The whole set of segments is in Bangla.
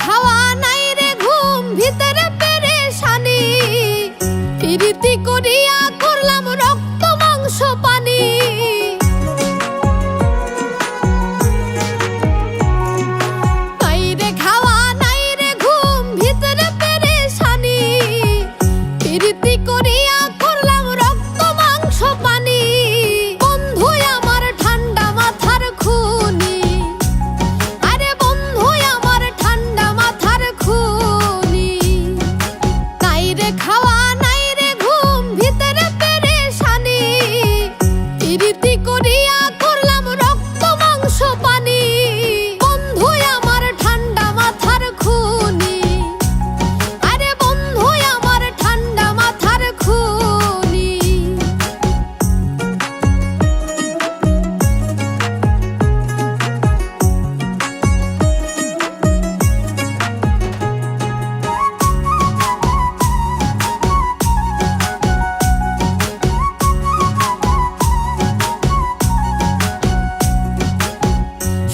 খাওয়া নাই রে ঘুম, ভিতরে পেরেশানি, প্রীতি করিয়া করলাম রক্ত মাংস পানি। নাই রে খাওয়া নাই রে ঘুম, ভিতরে পেরেশানি, প্রীতি করিয়া করলাম রক্ত মাংস পানি। বন্ধু আমার ঠান্ডা মাথার খুনি, খাওয়া নাই রে ঘুম, ভিতরে পেরেশানি, প্রীতি করিয়া করলাম রক্ত মাংস পানি। বন্ধু আমার ঠান্ডা মাথার খুনি, আরে বন্ধু আমার ঠান্ডা মাথার খুনি।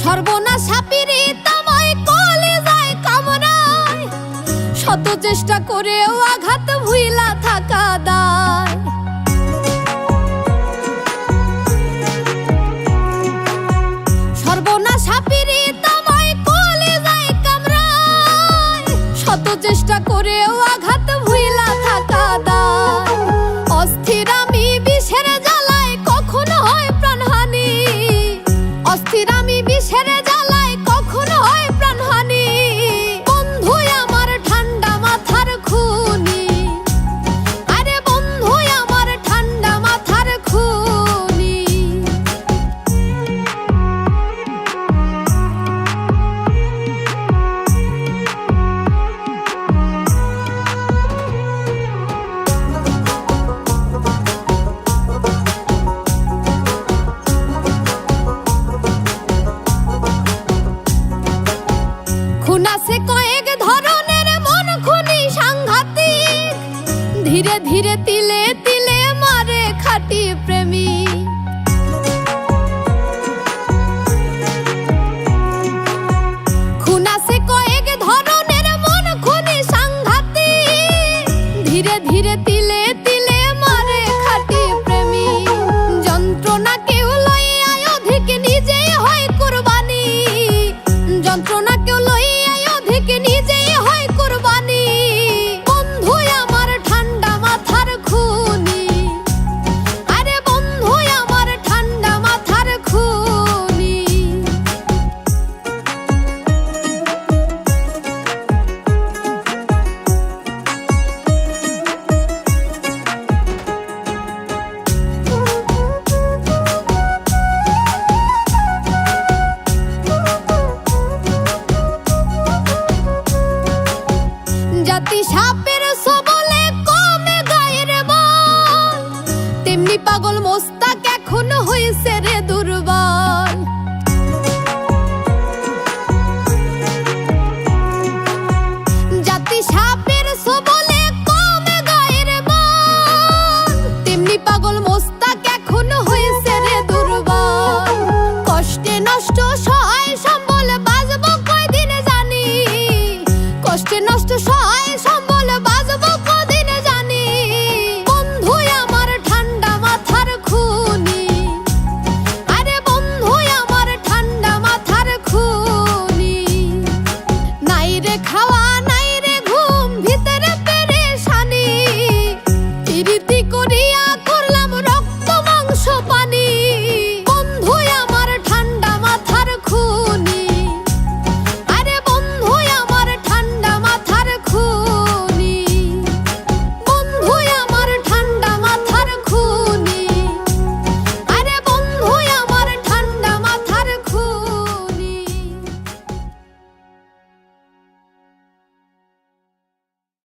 সর্বনাশা পীড়িতাময় কলিজায় কামড়ায়, শত চেষ্টা করেও আঘাত ভুইলা থাকা দায়। সর্বনাশা পীড়িতাময় কলিজায় কামড়ায়, শত চেষ্টা করেও আঘাত ভুইলা থাকা দায়। অস্থির আমি বিষের জ্বালায় কখনো হয় প্রাণহানি, অস্থির আমি বিষের জ্বালায় কখনো হয় প্রাণহানি। বন্ধু আমার ঠান্ডা মাথার খুনি, আরে বন্ধু আমার ঠান্ডা মাথার খুনি। খুন আছে কয়েক ধরনের, মন খুনি সাংঘাতিক, ধীরে ধীরে তিলে